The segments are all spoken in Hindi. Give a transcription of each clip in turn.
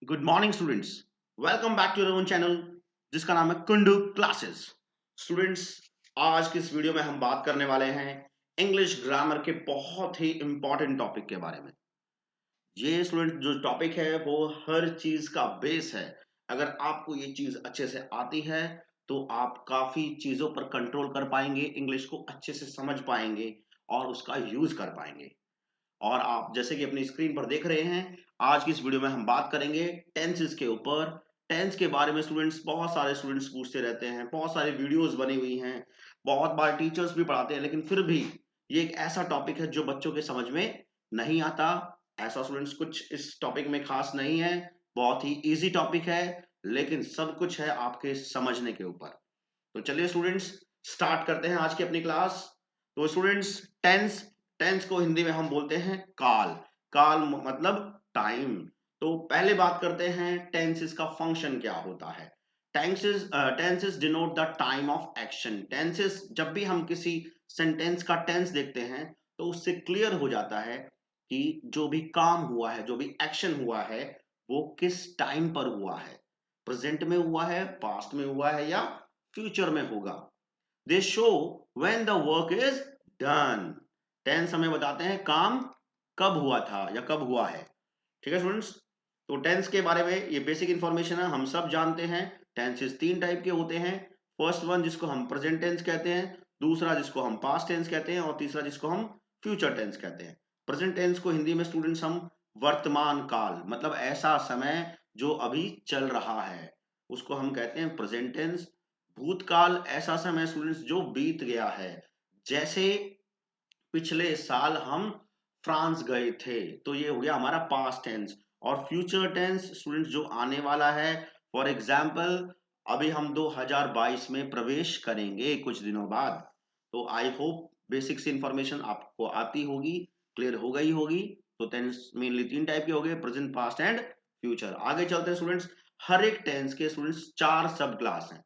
Good morning students. Welcome back to your own channel जिसका नाम है कुंडू क्लासेस। स्टूडेंट्स, आज की इस वीडियो में हम बात करने वाले हैं इंग्लिश ग्रामर के बहुत ही इंपॉर्टेंट टॉपिक के बारे में। ये स्टूडेंट जो टॉपिक है वो हर चीज का बेस है। अगर आपको ये चीज अच्छे से आती है तो आप काफी चीजों पर कंट्रोल कर पाएंगे, इंग्लिश को अच्छे से समझ पाएंगे और उसका यूज कर पाएंगे। और आप जैसे कि अपनी स्क्रीन पर देख रहे हैं, आज की इस वीडियो में हम बात करेंगे टेंसेस के ऊपर। टेंस के बारे में स्टूडेंट्स, बहुत सारे स्टूडेंट्स पूछते रहते हैं, बहुत सारी वीडियोस बनी हुई हैं, बहुत बार टीचर्स भी पढ़ाते हैं, लेकिन फिर भी ये एक ऐसा टॉपिक है जो बच्चों के समझ में नहीं आता। ऐसा स्टूडेंट्स कुछ इस टॉपिक में खास नहीं है, बहुत ही इजी टॉपिक है, लेकिन सब कुछ है आपके समझने के ऊपर। तो चलिए स्टूडेंट्स, स्टार्ट करते हैं आज की अपनी क्लास। तो स्टूडेंट्स, टेंस टेंस को हिंदी में हम बोलते हैं काल। काल मतलब टाइम। तो पहले बात करते हैं टेंसेस का फंक्शन क्या होता है। Tenses denote the time of action. Tenses, जब भी हम किसी सेंटेंस का टेंस देखते हैं तो उससे क्लियर हो जाता है कि जो भी काम हुआ है, जो भी एक्शन हुआ है, वो किस टाइम पर हुआ है। प्रेजेंट में हुआ है, पास्ट में हुआ है या फ्यूचर में होगा। They show when the work is done. Tense हमें बताते हैं काम कब हुआ था या कब हुआ है। ठीक है स्टूडेंट्स, तो टेंस के बारे में ये बेसिक इंफॉर्मेशन है, हम सब जानते हैं। टेंसेस तीन टाइप के होते हैं। फर्स्ट वन जिसको हम प्रेजेंट टेंस कहते हैं, दूसरा जिसको हम पास्ट टेंस कहते हैं और तीसरा जिसको हम फ्यूचर टेंस कहते हैं। प्रेजेंट टेंस को हिंदी में स्टूडेंट्स हम वर्तमान काल, मतलब ऐसा समय जो अभी चल रहा है, उसको हम कहते हैं प्रेजेंट टेंस। भूतकाल ऐसा समय स्टूडेंट्स जो बीत गया है, जैसे पिछले साल हम फ्रांस गए थे, तो ये हो गया हमारा पास्ट टेंस। और फ्यूचर टेंस स्टूडेंट्स जो आने वाला है, फॉर एग्जाम्पल अभी हम 2022 में प्रवेश करेंगे कुछ दिनों बाद। तो आई होप बेसिक सी इंफॉर्मेशन आपको आती होगी, क्लियर हो गई होगी। तो टेंस मेनली तीन टाइप के हो गए, प्रेजेंट, पास्ट एंड फ्यूचर। आगे चलते हैं स्टूडेंट्स। हर एक टेंस के स्टूडेंट्स चार सब क्लास हैं।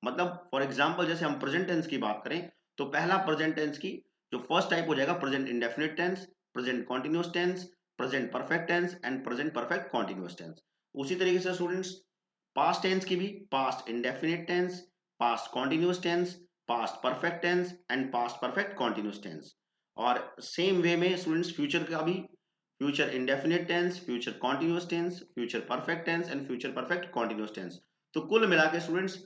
मतलब फॉर एग्जाम्पल जैसे हम प्रेजेंट टेंस की बात करें तो पहला प्रेजेंट टेंस की जो फर्स्ट टाइप हो जाएगा present indefinite tense, present continuous tense, present perfect tense and present perfect continuous tense. उसी तरीके से स्टूडेंट्स पास्ट टेंस की भी past indefinite tense, past continuous tense, past perfect tense and past perfect continuous tense. और सेम वे में स्टूडेंट्स फ्यूचर का भी future indefinite tense, future continuous tense, future perfect tense and future perfect continuous tense. तो कुल मिला के स्टूडेंट्स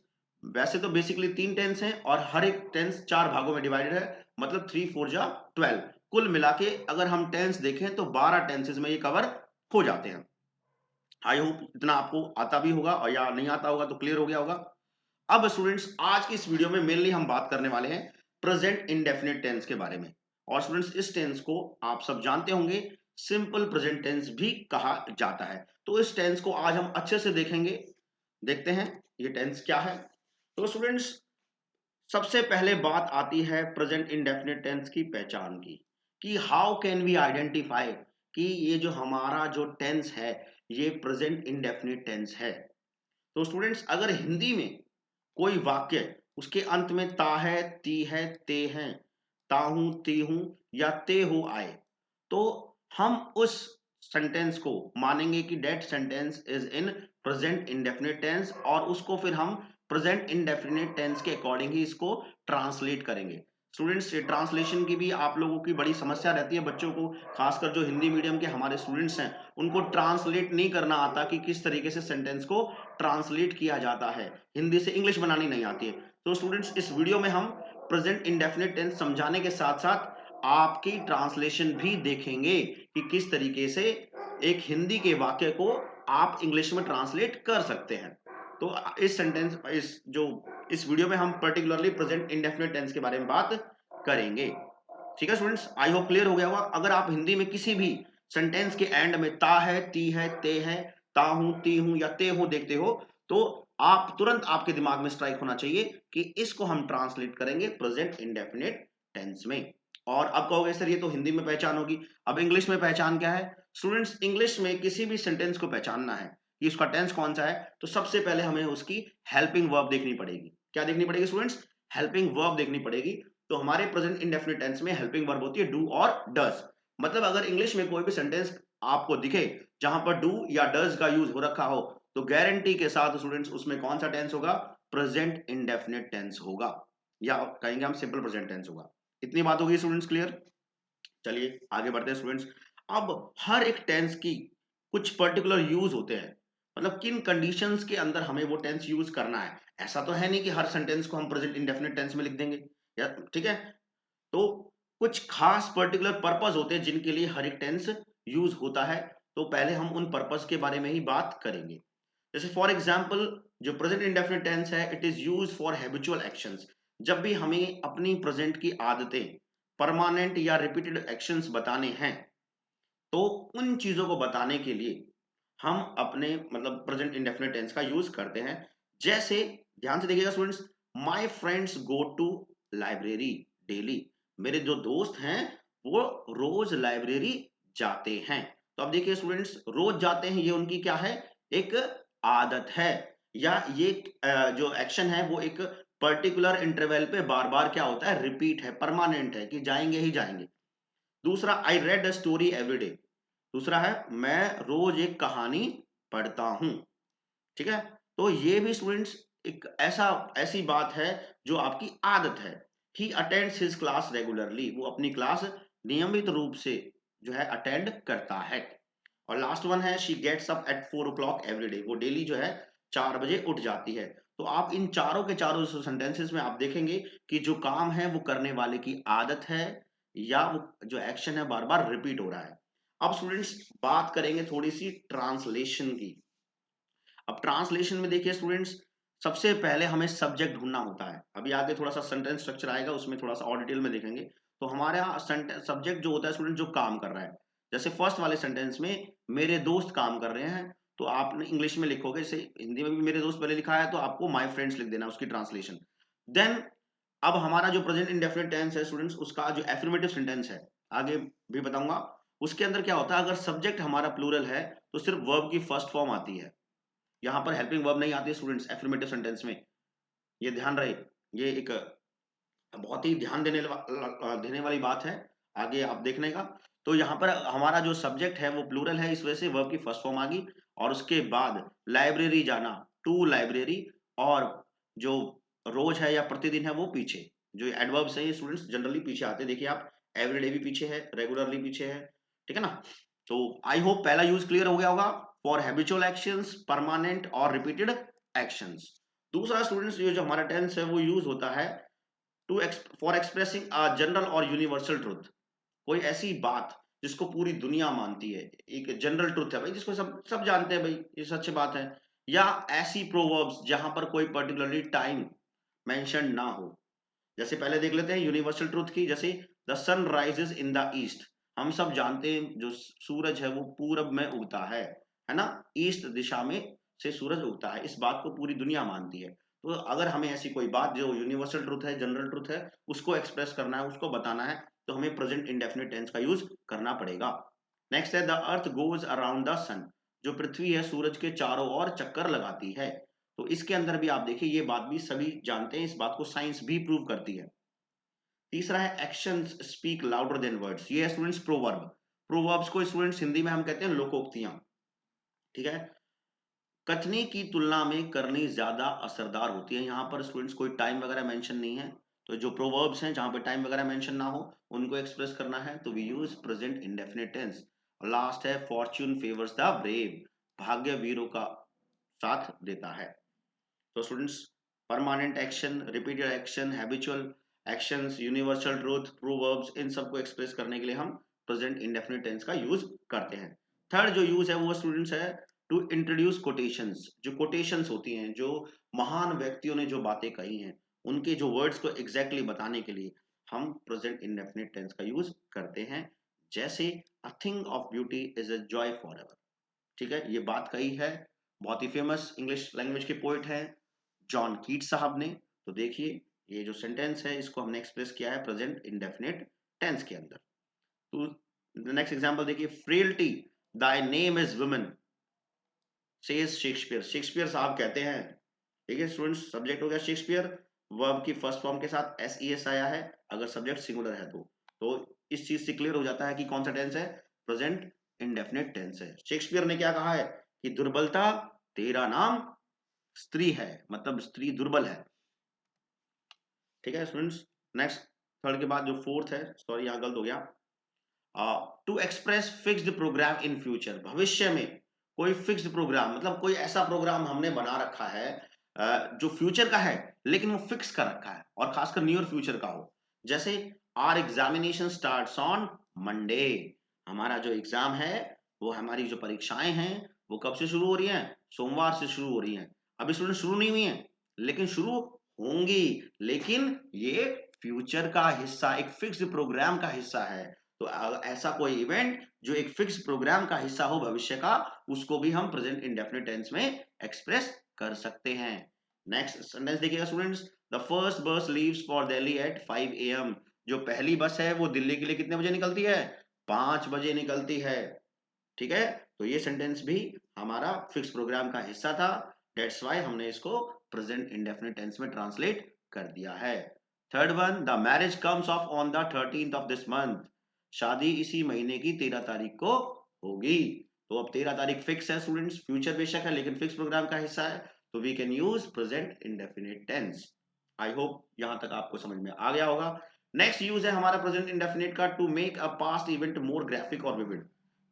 वैसे तो बेसिकली तीन टेंस हैं और हर एक टेंस चार भागों में डिवाइडेड है, मतलब 3 4 जा 12। कुल मिला के अगर हम टेंस देखें तो 12 टेंसेस में ये कवर हो जाते हैं। आई होप इतना आपको आता भी होगा, और या नहीं आता होगा तो क्लियर हो गया होगा। अब स्टूडेंट्स, आज की इस वीडियो में मेनली हम बात करने वाले हैं प्रेजेंट इंडेफिनिट टेंस के बारे में। और स्टूडेंट्स, इस टेंस को आप सब जानते होंगे, सिंपल प्रेजेंट टेंस भी कहा जाता है। तो इस टेंस को आज हम अच्छे से देखेंगे। देखते हैं ये टेंस क्या है। तो स्टूडेंट्स, सबसे पहले बात आती है प्रेजेंट इंडेफिनिट टेंस की पहचान की, कि हाउ कैन वी आइडेंटिफाई कि ये जो हमारा जो टेंस है ये प्रेजेंट इंडेफिनिट टेंस है। तो स्टूडेंट्स, अगर हिंदी में कोई वाक्य उसके अंत में ता है, ती है, ते है, ताहू, ती हूं या ते हो आए, तो हम उस सेंटेंस को मानेंगे कि that sentence is in present indefinite tense, और उसको फिर हम प्रेजेंट इंडेफिनिट टेंस के अकॉर्डिंग ही इसको ट्रांसलेट करेंगे। स्टूडेंट्स, ये ट्रांसलेशन की भी आप लोगों की बड़ी समस्या रहती है, बच्चों को, खासकर जो हिंदी मीडियम के हमारे स्टूडेंट्स हैं, उनको ट्रांसलेट नहीं करना आता कि किस तरीके से सेंटेंस को ट्रांसलेट किया जाता है, हिंदी से इंग्लिश बनानी नहीं आती है। तो स्टूडेंट्स, इस वीडियो में हम प्रेजेंट इंडेफिनिट टेंस समझाने के साथ साथ आपकी ट्रांसलेशन भी देखेंगे कि किस तरीके से एक हिंदी के वाक्य को आप इंग्लिश में ट्रांसलेट कर सकते हैं। तो इस वीडियो में हम पर्टिकुलरली प्रेजेंट इंडेफिनिट टेंस के बारे में बात करेंगे। ठीक है स्टूडेंट्स, आई होप क्लियर हो गया होगा। अगर आप हिंदी में किसी भी सेंटेंस के एंड में ता है, ती है, ते है, ता हूं, ती हूं या ते हो देखते हो, तो आप तुरंत आपके दिमाग में स्ट्राइक होना चाहिए कि इसको हम ट्रांसलेट करेंगे प्रेजेंट इंडेफिनिट टेंस में। और अब कहोगे सर ये तो हिंदी में पहचान होगी, अब इंग्लिश में पहचान क्या है। स्टूडेंट्स, इंग्लिश में किसी भी सेंटेंस को पहचानना है कि उसका टेंस कौन सा है, तो सबसे पहले हमें उसकी हेल्पिंग वर्ब देखनी पड़ेगी। क्या देखनी पड़ेगी स्टूडेंट्स? हेल्पिंग वर्ब देखनी पड़ेगी। तो हमारे प्रेजेंट इंडेफिनिट टेंस में हेल्पिंग वर्ब होती है डू और डज। मतलब अगर इंग्लिश में कोई भी सेंटेंस आपको दिखे जहां पर डू या डज का यूज हो रखा हो तो गारंटी के साथ स्टूडेंट्स उसमें कौन सा टेंस होगा, प्रेजेंट इंडेफिनिट टेंस होगा, या कहेंगे हम सिंपल प्रेजेंट टेंस होगा। इतनी बात होगी स्टूडेंट्स, क्लियर। चलिए आगे बढ़ते हैं स्टूडेंट्स। अब हर एक टेंस की कुछ पर्टिकुलर यूज होते हैं, मतलब किन कंडीशंस के अंदर हमें वो टेंस यूज करना है। ऐसा तो है नहीं कि हर सेंटेंस को हम प्रेजेंट इंडेफिनिट टेंस में लिख देंगे, या ठीक है। तो कुछ खास पर्टिकुलर पर्पस होते हैं जिनके लिए हर एक टेंस यूज होता है। तो पहले हम उन पर्पस के बारे में ही बात करेंगे। जैसे फॉर एग्जांपल जो प्रेजेंट इंडेफिनिट टेंस है, it is use for habitual actions. जब भी हमें अपनी प्रेजेंट की आदतें, परमानेंट या रिपीटेड एक्शंस बताने हैं, तो उन चीजों को बताने के लिए हम अपने मतलब प्रेजेंट इंडेफिनिट टेंस का यूज करते हैं। जैसे ध्यान से देखिएगा students, my friends go to library daily. मेरे जो दोस्त हैं वो रोज लाइब्रेरी जाते हैं। तो अब देखिए स्टूडेंट्स, रोज जाते हैं ये उनकी क्या है, एक आदत है, या ये जो एक्शन है वो एक पर्टिकुलर इंटरवल पे बार बार क्या होता है, रिपीट है, परमानेंट है कि जाएंगे ही जाएंगे। दूसरा, I read a story everyday. दूसरा है मैं रोज एक कहानी पढ़ता हूं। ठीक है। तो ये भी स्टूडेंट्स एक ऐसी बात है जो आपकी आदत है। ही अटेंड्स हिज क्लास रेगुलरली, वो अपनी क्लास नियमित रूप से जो है अटेंड करता है। और लास्ट वन है she gets up at 4 o'clock every day, वो डेली जो है 4 बजे उठ जाती है। तो आप इन चारों के चारों सेंटेंसेस में आप देखेंगे कि जो काम है वो करने वाले की आदत है, या वो जो एक्शन है बार बार रिपीट हो रहा है। अब स्टूडेंट्स बात करेंगे थोड़ी सी ट्रांसलेशन की। अब ट्रांसलेशन में देखिए स्टूडेंट्स, सबसे पहले हमें सब्जेक्ट ढूंढना होता है। अभी आगे थोड़ा सा सेंटेंस स्ट्रक्चर आएगा, उसमें थोड़ा सा और डिटेल में देखेंगे। तो हमारा सब्जेक्ट जो होता है स्टूडेंट, जो काम कर रहा है। जैसे फर्स्ट वाले सेंटेंस में मेरे दोस्त काम कर रहे हैं, तो आपने इंग्लिश में लिखोगे, जैसे हिंदी में भी मेरे दोस्त पहले लिखा है तो आपको माय फ्रेंड्स लिख देना उसकी ट्रांसलेशन। देन अब हमारा जो प्रेजेंट इंडेफिनिट टेंस है स्टूडेंट्स, उसका जो एफर्मेटिव सेंटेंस है, आगे भी बताऊंगा। उसके अंदर क्या होता है, अगर सब्जेक्ट हमारा प्लूरल है तो सिर्फ वर्ब की फर्स्ट फॉर्म आती है, यहाँ पर हेल्पिंग वर्ब नहीं आती स्टूडेंट्स एफर्मेटिव सेंटेंस में। ये ध्यान रहे, ये एक बहुत ही ध्यान देने वाली बात है, आगे आप देखने का। तो यहाँ पर हमारा जो सब्जेक्ट है वो प्लूरल है, इस वजह से वर्ब की फर्स्ट फॉर्म आ गई। और उसके बाद लाइब्रेरी जाना, टू लाइब्रेरी, और जो रोज है या प्रतिदिन है वो पीछे। जो एडवर्ब्स है ये स्टूडेंट्स जनरली पीछे आते हैं, देखिए आप, एवरीडे भी पीछे है, रेगुलरली पीछे है। ठीक है ना। तो आई होप पहला यूज क्लियर हो गया होगा, फॉर हैबिचुअल एक्शंस, परमानेंट और रिपीटेड एक्शंस। दूसरा स्टूडेंट्स, ये जो हमारा टेंस है वो यूज होता है to for expressing a general और यूनिवर्सल ट्रुथ। कोई ऐसी बात जिसको पूरी दुनिया मानती है, एक जनरल ट्रुथ है भाई, जिसको सब सब जानते हैं भाई, ये सच बात है। या ऐसी प्रोवर्ब्स जहां पर कोई पर्टिकुलरली टाइम मेंशन ना हो। जैसे पहले देख लेते हैं यूनिवर्सल ट्रुथ की, जैसे the sun rises in the east. हम सब जानते हैं जो सूरज है वो पूरब में उगता है ना, ईस्ट दिशा में से सूरज उगता है, इस बात को पूरी दुनिया मानती है। तो अगर हमें ऐसी कोई बात जो यूनिवर्सल ट्रुथ है, जनरल ट्रुथ है, उसको एक्सप्रेस करना है, उसको बताना है, तो हमें प्रेजेंट इंडेफिनिट टेंस का यूज करना पड़ेगा। नेक्स्ट है the earth goes around the sun. जो पृथ्वी है सूरज के चारों ओर चक्कर लगाती है। तो इसके अंदर भी आप देखिए, ये बात भी सभी जानते हैं, इस बात को साइंस भी प्रूव करती है। तीसरा है actions speak louder than words, ये है स्टूडेंट्स प्रोवर्ब। प्रोवर्ब्स को स्टूडेंट्स हिंदी में हम कहते हैं लोकोक्तियां। ठीक है। कथनी की तुलना में करनी ज्यादा असरदार होती है। यहाँ पर स्टूडेंट्स कोई टाइम वगैरह मेंशन नहीं है, तो जो प्रोवर्ब्स हैं जहां पे टाइम वगैरह मेंशन ना हो उनको एक्सप्रेस करना है तो we use present indefinite tense. Last है फॉर्च्यून फेवर्स द ब्रेव, भाग्य वीरों का साथ देता है। तो students, permanent action, repeated action, habitual actions, universal truth, proverbs, इन सबको एक्सप्रेस करने के लिए हम प्रेजेंट इंडेफिनिट टेंस का यूज करते हैं। थर्ड जो यूज है वो स्टूडेंट्स है टू इंट्रोड्यूस कोटेशंस। जो कोटेशंस होती हैं, जो महान व्यक्तियों ने जो बातें कही हैं, उनके जो वर्ड्स को एग्जैक्टली बताने के लिए हम प्रेजेंट इंडेफिनिट टेंस का यूज करते हैं। जैसे a thing of beauty is a joy for ever. ठीक है, ये बात कही है बहुत ही फेमस इंग्लिश लैंग्वेज के पोइट हैं जॉन कीट साहब ने। तो देखिए, ये जो सेंटेंस है इसको हमने एक्सप्रेस किया है प्रेजेंट इंडेफिनिट टेंस के अंदर। तो नेक्स्ट एग्जांपल देखिए, फ्रेल्टी दाय name is woman says Shakespeare. Shakespeare साहब कहते हैं। ठीक है स्टूडेंट्स, सब्जेक्ट हो गया शेक्सपियर, वर्ब की फर्स्ट फॉर्म के साथ एस ई एस आया है, अगर सब्जेक्ट सिंगुलर है तो इस चीज से क्लियर हो जाता है कि कौन सा टेंस है, प्रेजेंट इंडेफिनिट टेंस है। शेक्सपियर ने क्या कहा है कि दुर्बलता तेरा नाम स्त्री है, मतलब स्त्री दुर्बल है। ठीक है स्टूडेंट्स, नेक्स्ट थर्ड के बाद जो फोर्थ है, सॉरी यहाँ गलत हो गया, to express fixed program in future, भविष्य में कोई फिक्स्ड प्रोग्राम, मतलब कोई ऐसा प्रोग्राम हमने बना रखा है जो फ्यूचर का है लेकिन वो फिक्स कर रखा है और खासकर नियर फ्यूचर का हो। जैसे are examination starts on Monday, हमारा जो एग्जाम है, वो हमारी जो परीक्षाएं हैं वो कब से शुरू हो रही हैं, सोमवार से शुरू हो रही हैं। अभी स्टूडेंट शुरू नहीं हुई हैं लेकिन शुरू होंगी, लेकिन ये फ्यूचर का हिस्सा, एक फिक्स्ड प्रोग्राम का हिस्सा है। तो ऐसा कोई इवेंट जो एक फिक्स प्रोग्राम का हिस्सा हो भविष्य का, उसको भी हम प्रेजेंट इंडेफिनिट टेंस में एक्सप्रेस कर सकते हैं। नेक्स्ट सेंटेंस देखिएगा students, the first bus leaves for Delhi at 5 AM, जो पहली बस है वो दिल्ली के लिए कितने बजे निकलती है, 5 बजे निकलती है। ठीक है, तो ये सेंटेंस भी हमारा फिक्स प्रोग्राम का हिस्सा था, दैट्स वाई हमने इसको प्रेजेंट इंडेफिनिट टेंस में ट्रांसलेट कर दिया है। Third one, the marriage comes of on the 13th of this month, शादी इसी महीने की 13 तारीख को होगी। तो अब 13 तारीख फिक्स है स्टूडेंट्स, फ्यूचर बेशक है लेकिन फिक्स प्रोग्राम का हिस्सा है, तो we can use present indefinite tense. I hope यहां तक आपको समझ में आ गया होगा। नेक्स्ट यूज है हमारा प्रेजेंट इंडेफिनिट का, to make a past event more graphic और विविड।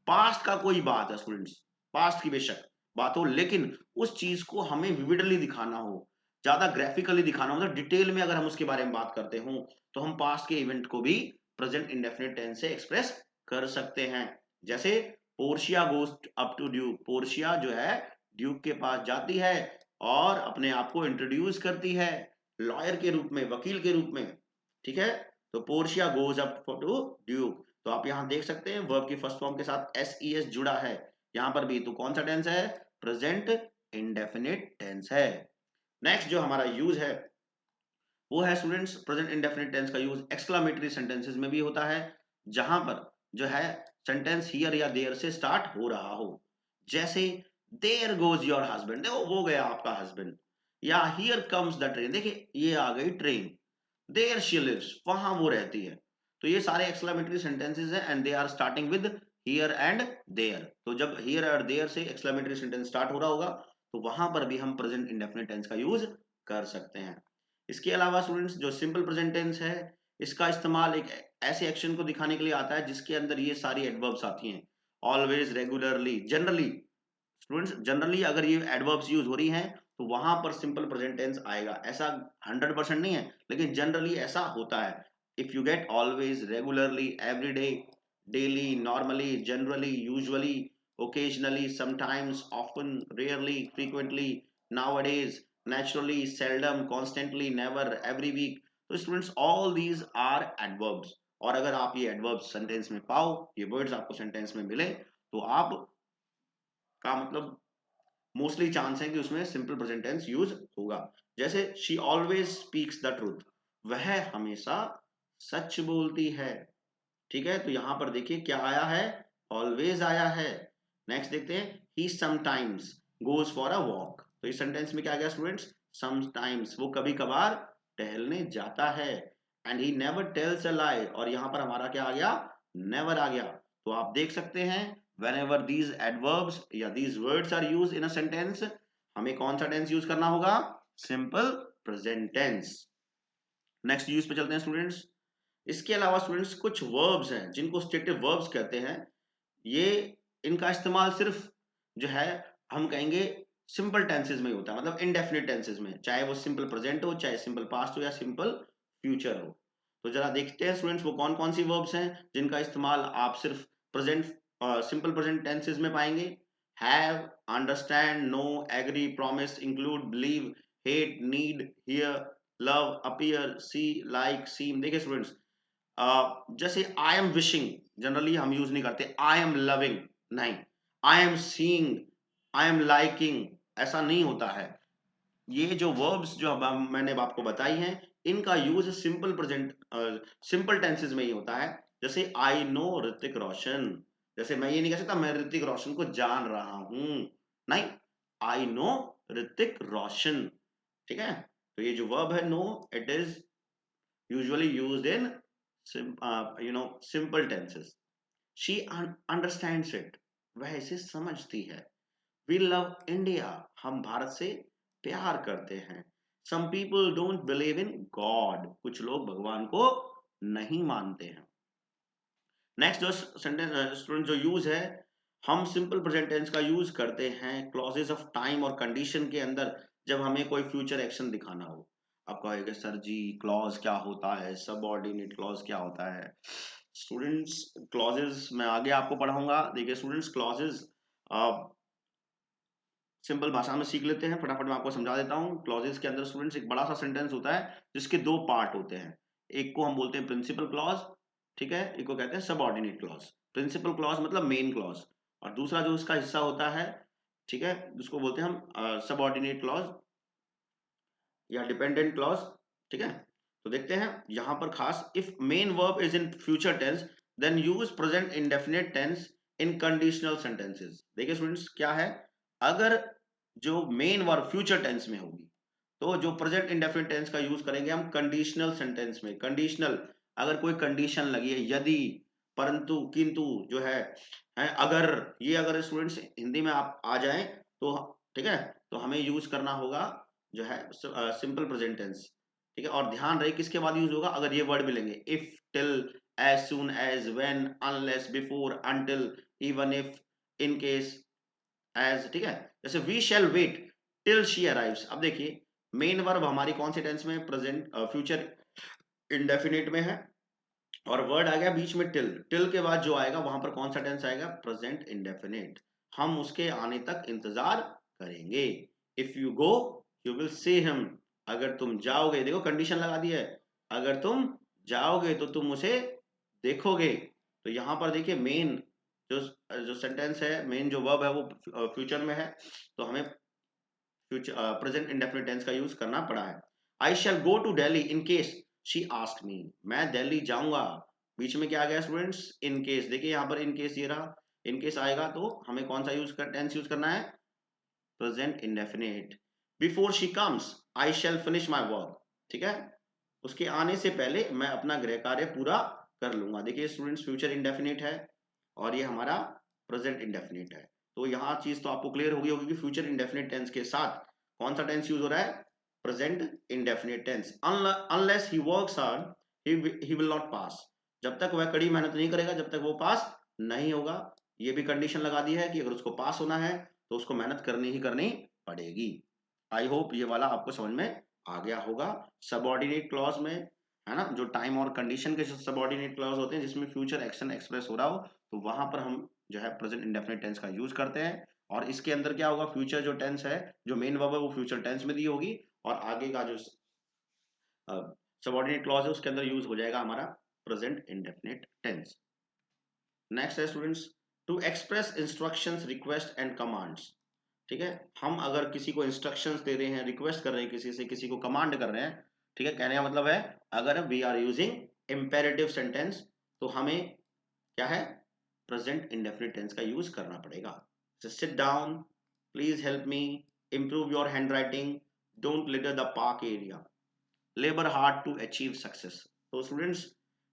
पास्ट का कोई बात है स्टूडेंट्स, पास्ट की बेशक बात हो लेकिन उस चीज को हमें विविडली दिखाना हो, ज्यादा ग्राफिकली दिखाना हो, मतलब डिटेल में अगर हम उसके बारे में बात करते हो तो हम पास्ट के इवेंट को भी प्रेजेंट इंडेफिनिट टेंस से एक्सप्रेस कर सकते हैं। जैसे Portia goes up to Duke, Portia जो है ड्यूक के पास जाती है और अपने आप को इंट्रोड्यूस करती है लॉयर के रूप में, वकील के रूप में। ठीक है, तो Portia goes up to Duke, तो आप यहां देख सकते हैं वर्ब की फर्स्ट फॉर्म के साथ एस जुड़ा है यहां पर भी, तो कौन सा टेंस है, प्रेजेंट इंडेफिनिट टेंस है। नेक्स्ट जो हमारा यूज है वो है स्टूडेंट्स, प्रेजेंट इंडेफिनिट टेंस का यूज एक्सक्लामेटरी सेंटेंसेस में भी होता है, जहां पर जो है सेंटेंस हियर या देयर से स्टार्ट हो रहा हो। जैसे देयर गोज योर हस्बैंड, देखो वो गया आपका हस्बैंड, या हियर कम्स द ट्रेन, देखिए ये आ गई ट्रेन, देयर शी लिव्स, वहां वो रहती है। तो ये सारे एक्सक्लामेटरी सेंटेंसेस हैं and they are starting with here and there, तो जब हियर और देयर से एक्सक्लामेटरी सेंटेंस स्टार्ट हो रहा होगा तो वहां पर भी हम प्रेजेंट इंडेफिनिट टेंस का यूज कर सकते हैं। इसके अलावा स्टूडेंट्स जो सिंपल प्रेजेंट टेंस है, इसका इस्तेमाल एक ऐसे एक्शन को दिखाने के लिए आता है जिसके अंदर ये सारी एडवर्ब्स आती हैं, always, regularly, generally. Students generally अगर ये एडवर्ब्स यूज हो रही हैं तो वहां पर सिंपल प्रेजेंट टेंस आएगा, ऐसा 100% नहीं है लेकिन जनरली ऐसा होता है। If you get always, regularly, everyday, daily, normally, generally, usually, occasionally, sometimes, often, rarely, frequently, nowadays, naturally, seldom, constantly, never, every week, तो students all these are adverbs, और अगर आप ये एडवर्ब्स सेंटेंस में पाओ, ये वर्ड्स आपको सेंटेंस में मिले, तो आप का मतलब मोस्टली चांस है कि उसमें सिंपल प्रेजेंट टेंस यूज होगा। जैसे she always speaks the truth, वह हमेशा सच बोलती है। ठीक है, तो यहां पर देखिए क्या आया है, ऑलवेज आया है। नेक्स्ट देखते हैं, he sometimes goes for a walk, तो इस सेंटेंस में क्या गया स्टूडेंट्स, समटाइम्स, वो कभी कभार टहलने जाता है। And he never tells a lie, और यहां पर हमारा क्या आ गया, नेवर आ गया। तो आप देख सकते हैं whenever these adverbs या these words are used in a sentence, हमें कौन सा टेंस यूज करना होगा, simple present tense. Next use पे चलते हैं स्टूडेंट्स। इसके अलावा स्टूडेंट्स कुछ वर्ब्स हैं जिनको स्टेटिव वर्ब्स कहते हैं, ये इनका इस्तेमाल सिर्फ जो है हम कहेंगे सिंपल टेंसेस में होता है, मतलब इनडेफिनिट टेंसेस में, चाहे वो सिंपल प्रेजेंट हो, चाहे सिंपल पास्ट हो, या सिंपल फ्यूचर हो। तो जरा देखते हैं स्टूडेंट्स वो कौन कौन सी वर्ब्स हैं जिनका इस्तेमाल आप सिर्फ प्रेजेंट, सिंपल प्रेजेंट टेंसेस में पाएंगे। Have, understand, know, agree, promise, include, believe, hate, need, hear, love, appear, see, like, seem. देखिए स्टूडेंट्स, जैसे आई एम विशिंग, जनरली हम यूज नहीं करते, आई एम लविंग, नहीं, I am seeing, I am liking, ऐसा नहीं होता है। ये जो वर्ब्स जो मैंने आपको बताई हैं, इनका use simple present, simple tenses में ही होता है। जैसे आई नो ऋतिक रोशन, जैसे मैं ये नहीं कह सकता मैं ऋतिक रोशन को जान रहा हूं, नहीं, आई नो ऋतिक रोशन। ठीक है, तो ये जो वर्ब है know, it is usually used in simple tenses. She understands it, वह इसे समझती है। वी लव इंडिया, हम भारत से प्यार करते हैं। Some people don't believe in God, कुछ लोग भगवान को नहीं मानते हैं। नेक्स्ट जो सेंटेंस स्टूडेंट जो यूज है, हम सिंपल प्रेजेंट टेंस का यूज करते हैं क्लॉजेस ऑफ टाइम और कंडीशन के अंदर जब हमें कोई फ्यूचर एक्शन दिखाना हो। आप कहोगे सर जी क्लॉज क्या होता है, सबऑर्डिनेट क्लॉज क्या होता है? स्टूडेंट्स क्लॉजेस मैं आगे आपको पढ़ाऊंगा। देखिए स्टूडेंट्स क्लॉजेस सिंपल भाषा में सीख लेते हैं, फटाफट मैं आपको समझा देता हूँ। क्लॉजेस के अंदर स्टूडेंट्स एक बड़ा सा सेंटेंस होता है जिसके दो पार्ट होते हैं। एक को हम बोलते हैं प्रिंसिपल क्लॉज, ठीक है, एक को कहते हैं सबऑर्डिनेट क्लॉज। प्रिंसिपल क्लॉज मतलब मेन क्लॉज, और दूसरा जो उसका हिस्सा होता है, ठीक है, जिसको बोलते हैं हम सबऑर्डिनेट क्लॉज या डिपेंडेंट क्लॉज, ठीक है। तो देखते हैं यहां पर खास, if main verb is in future tense then use present indefinite tense in conditional sentences. देखिए स्टूडेंट्स क्या है, अगर जो मेन वर्ब फ्यूचर टेंस में होगी तो जो प्रेजेंट इंडेफिनिट टेंस का यूज करेंगे हम कंडीशनल सेंटेंस में। कंडीशनल, अगर कोई कंडीशन लगी है, यदि, परंतु, किंतु जो है अगर, ये अगर स्टूडेंट्स हिंदी में आप आ जाएं तो ठीक है, तो हमें यूज करना होगा जो है सिंपल प्रेजेंट टेंस, ठीक है। और ध्यान रहे किसके बाद यूज होगा, अगर ये वर्ड मिलेंगे if, till, as soon as, when, unless, before, until, even if, in case, as, ठीक है। जैसे we shall wait till she arrives. अब देखिए मेन वर्ब हमारी कौन से टेंस में, प्रेजेंट फ्यूचर इंडेफिनिट में है, और वर्ड आ गया बीच में टिल। टिल के बाद जो आएगा वहां पर कौन सा टेंस आएगा, प्रेजेंट इंडेफिनिट। हम उसके आने तक इंतजार करेंगे। If you go you will see him, अगर तुम जाओगे, देखो कंडीशन लगा दी है, अगर तुम जाओगे तो तुम उसे देखोगे। तो यहां पर देखिए मेन जो जो सेंटेंस है, मेन जो वर्ब है वो फ्यूचर में है, तो हमें फ्यूचर प्रेजेंट इंडेफिनिट टेंस का यूज करना पड़ा है। I shall go to Delhi in case she asked me, मैं दिल्ली जाऊंगा। बीच में क्या आ गया स्टूडेंट्स, इन केस। देखिए यहाँ पर इन केस ये रहा, इन केस आएगा तो हमें कौन सा टेंस यूज करना है, present indefinite. Before she comes I shall finish my work, ठीक है, उसके आने से पहले मैं अपना गृह कार्य पूरा कर लूंगा। देखिए स्टूडेंट्स फ्यूचर इंडेफिनिट है और ये हमारा प्रेजेंट इंडेफिनिट है। तो यहाँ चीज तो आपको क्लियर होगी होगी कि फ्यूचर इंडेफिनिट टेंस के साथ कौन सा टेंस यूज हो रहा है, present indefinite tense. Unless he works hard he will not pass, जब तक वह कड़ी मेहनत नहीं करेगा जब तक वो पास नहीं होगा। ये भी कंडीशन लगा दी है कि अगर उसको पास होना है तो उसको मेहनत करनी ही करनी पड़ेगी। आई होप ये वाला आपको समझ में आ गया होगा। सबऑर्डिनेट क्लॉज में है ना, जो टाइम और कंडीशन के सबऑर्डिनेट क्लॉज होते हैं जिसमें फ्यूचर एक्शन एक्सप्रेस हो रहा हो, तो वहां पर हम जो है प्रेजेंट इंडेफिनिट टेंस का यूज करते हैं। और इसके अंदर क्या होगा, फ्यूचर जो टेंस है, जो मेन वर्ब है वो फ्यूचर टेंस में दी होगी, और आगे का जो सबऑर्डिनेट क्लॉज है उसके अंदर यूज हो जाएगा हमारा प्रेजेंट इंडेफिनिट टेंस। नेक्स्ट है students, to express instructions, request and commands, ठीक है। हम अगर किसी को इंस्ट्रक्शंस दे रहे हैं, रिक्वेस्ट कर रहे हैं किसी से, किसी को कमांड कर रहे हैं, ठीक है, कहने का मतलब है अगर we are using imperative sentence तो हमें क्या है, प्रेजेंट इंडेफिनिट टेंस का यूज करना पड़ेगा। Sit down, please help me, improve your handwriting, don't litter the park area, labour hard to achieve success. तो स्टूडेंट्स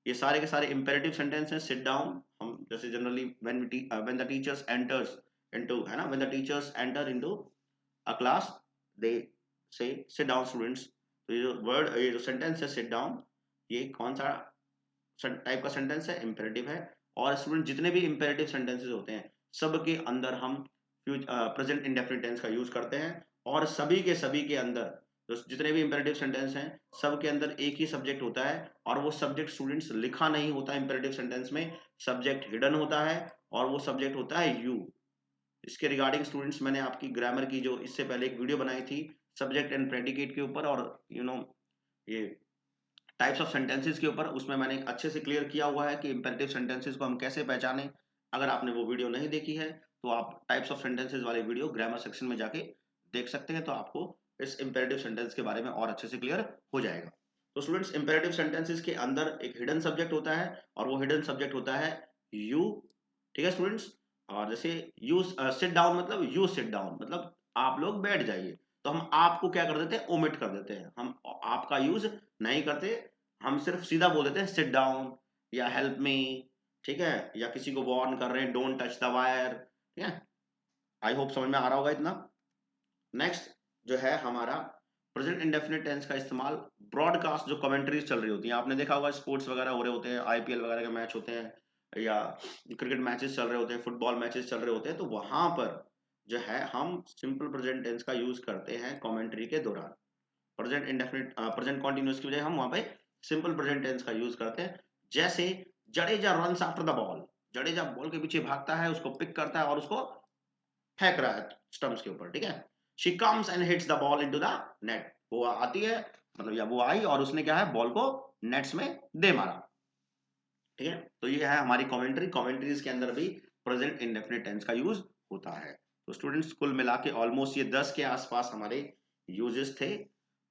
ये सारे के सारे इंपेरेटिव सेंटेंस हैं। सिट डाउन, हम जैसे generally when the teachers enters into, है ना, when the teachers enter into a class they say sit down students. तो ये जो वर्ड, ये जो सेंटेंस है सिट डाउन, ये कौन सा टाइप का सेंटेंस है, इंपेरेटिव है। और स्टूडेंट जितने भी इंपेरेटिव सेंटेंसेस होते हैं सबके अंदर हम प्रेजेंट इंडेफिनिट टेंस का यूज करते हैं, और सभी के अंदर तो जितने भी इंपेरेटिव सेंटेंस हैं सब के अंदर एक ही सब्जेक्ट होता है, और वो सब्जेक्ट स्टूडेंट्स लिखा नहीं होता इंपेरेटिव सेंटेंस में, सब्जेक्ट हिडन होता है, और वो सब्जेक्ट होता है यू। इसके रिगार्डिंग स्टूडेंट्स मैंने आपकी ग्रामर की जो इससे पहले एक वीडियो बनाई थी सब्जेक्ट एंड प्रेडिकेट के ऊपर, और ये टाइप्स ऑफ सेंटेंसेस के ऊपर, उसमें मैंने अच्छे से क्लियर किया हुआ है कि इंपेरेटिव सेंटेंसेस को हम कैसे पहचानें। अगर आपने वो वीडियो नहीं देखी है तो आप टाइप्स ऑफ सेंटेंसेस वाले वीडियो ग्रामर सेक्शन में जाके देख सकते हैं, तो आपको इस इंपेरेटिव सेंटेंस के बारे में और अच्छे से क्लियर हो जाएगा। तो स्टूडेंट्स इंपेरेटिव सेंटेंसेस के अंदर एक हिडन सब्जेक्ट होता है, और वो हिडन सब्जेक्ट होता है यू, ठीक है स्टूडेंट्स। और जैसे यू सिट डाउन मतलब यू सिट डाउन मतलब आप लोग बैठ जाइए, तो हम आपको क्या कर देते हैं, ओमिट कर देते हैं, हम आपका यूज नहीं करते, हम सिर्फ सीधा बोल देते हैं सिट डाउन या हेल्प मी, ठीक है, या किसी को वार्न कर रहे हैं डोंट टच द वायर, ठीक है, आई होप समझ में आ रहा होगा इतना। नेक्स्ट जो है हमारा प्रेजेंट इंडेफिनिट टेंस का इस्तेमाल ब्रॉडकास्ट, जो कमेंट्रीज चल रही होती हैं, आपने देखा होगा स्पोर्ट्स वगैरह हो रहे होते हैं, आईपीएल वगैरह के मैच होते हैं या क्रिकेट मैचेस चल रहे होते हैं, फुटबॉल मैचेस चल रहे होते हैं, तो वहां पर जो है हम सिंपल प्रेजेंट टेंस का यूज करते हैं कमेंट्री के दौरान। प्रेजेंट इंडेफिनिट प्रेजेंट कॉन्टिन्यूस की बजाय हम वहां पे सिंपल प्रेजेंट टेंस का यूज करते हैं। जैसे Jadeja runs after the ball, Jadeja ball के पीछे भागता है, उसको पिक करता है और उसको फेंक रहा है स्टंप्स के ऊपर, ठीक है। She comes and hits the ball into the net, वो आती है मतलब या वो आई और उसने क्या है बॉल को नेट्स में दे मारा, ठीक है। तो ये है हमारी कमेंट्री। कमेंट्रीज के अंदर भी प्रेजेंट इंडेफिनिट टेंस का यूज होता है। तो स्टूडेंट्स कुल मिला के ऑलमोस्ट ये 10 के आसपास हमारे यूजेस थे।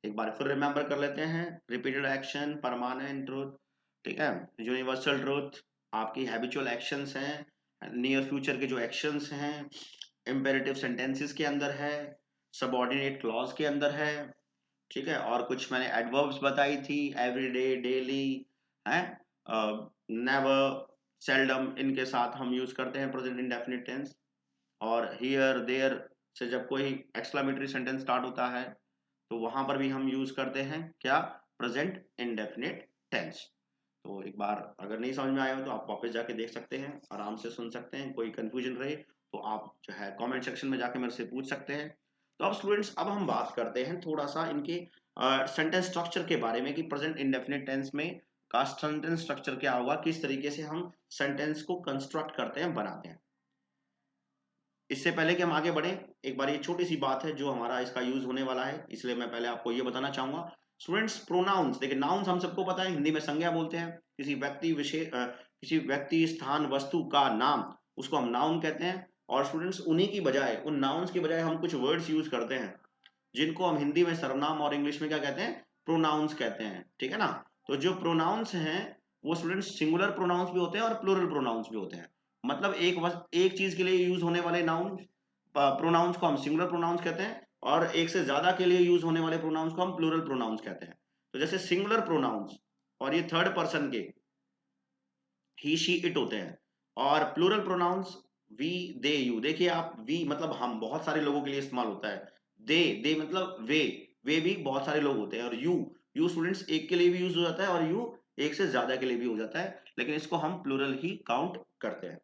एक बार फिर रिमेंबर कर लेते हैं। रिपीटेड एक्शन, परमानेंट ट्रूथ, ठीक है, यूनिवर्सल ट्रूथ, आपकी हैबिचुअल एक्शंस हैं, नियर फ्यूचर के जो एक्शंस हैं, इंपेरेटिव सेंटेंसेस के अंदर है, सबऑर्डिनेट क्लॉज के अंदर है, ठीक है, और कुछ मैंने एडवर्ब्स बताई थी, एवरीडे, डेली, है, नेवर, सेल्डम, इनके साथ हम यूज करते हैं प्रेजेंट इंडेफिनिट टेंस। और हियर, देयर से जब कोई एक्सक्लेमेटरी सेंटेंस स्टार्ट होता है तो वहां पर भी हम यूज करते हैं क्या, प्रेजेंट इंडेफिनिट टेंस। तो एक बार अगर नहीं समझ में आया हो तो आप वापस जाके देख सकते हैं, आराम से सुन सकते हैं, कोई कंफ्यूजन रहे तो आप जो है कमेंट सेक्शन में जाके मेरे से पूछ सकते हैं। तो अब स्टूडेंट्स अब हम बात करते हैं थोड़ा सा इनके सेंटेंस स्ट्रक्चर के बारे में कि प्रेजेंट इंडेफिनिट टेंस में का सेंटेंस स्ट्रक्चर क्या होगा, किस तरीके से हम सेंटेंस को कंस्ट्रक्ट करते हैं, बनाते हैं। इससे पहले कि हम आगे बढ़े, एक बार ये छोटी सी बात है जो हमारा इसका यूज होने वाला है, इसलिए मैं पहले आपको ये बताना चाहूंगा। स्टूडेंट्स प्रोनाउंस, देखिए नाउन्स हम सबको पता है, हिंदी में संज्ञा बोलते हैं, किसी व्यक्ति विशेष किसी व्यक्ति, स्थान, वस्तु का नाम, उसको हम नाउन कहते हैं। और स्टूडेंट्स उन्हीं की बजाय, उन नाउन्स की बजाय हम कुछ वर्ड्स यूज करते हैं जिनको हम हिंदी में सर्वनाम और इंग्लिश में क्या कहते हैं, प्रोनाउंस कहते हैं, ठीक है ना। तो जो प्रोनाउंस हैं वो स्टूडेंट्स सिंगुलर प्रोनाउंस भी होते हैं और प्लूरल प्रोनाउंस भी होते हैं। मतलब एक चीज के लिए यूज होने वाले नाउन प्रोनाउंस को हम सिंगुलर प्रोनाउंस कहते हैं, और एक से ज्यादा के लिए यूज होने वाले प्रोनाउंस को हम प्लूरल प्रोनाउंस कहते हैं। तो जैसे सिंगुलर प्रोनाउंस और ये थर्ड पर्सन के ही, शी, इट होते हैं, और plural pronouns we, they, you. देखिए आप, वी मतलब हम, बहुत सारे लोगों के लिए इस्तेमाल होता है। दे मतलब वे भी बहुत सारे लोग होते हैं। और यू स्टूडेंट्स एक के लिए भी यूज हो जाता है और यू एक से ज्यादा के लिए भी हो जाता है, लेकिन इसको हम प्लूरल ही काउंट करते हैं।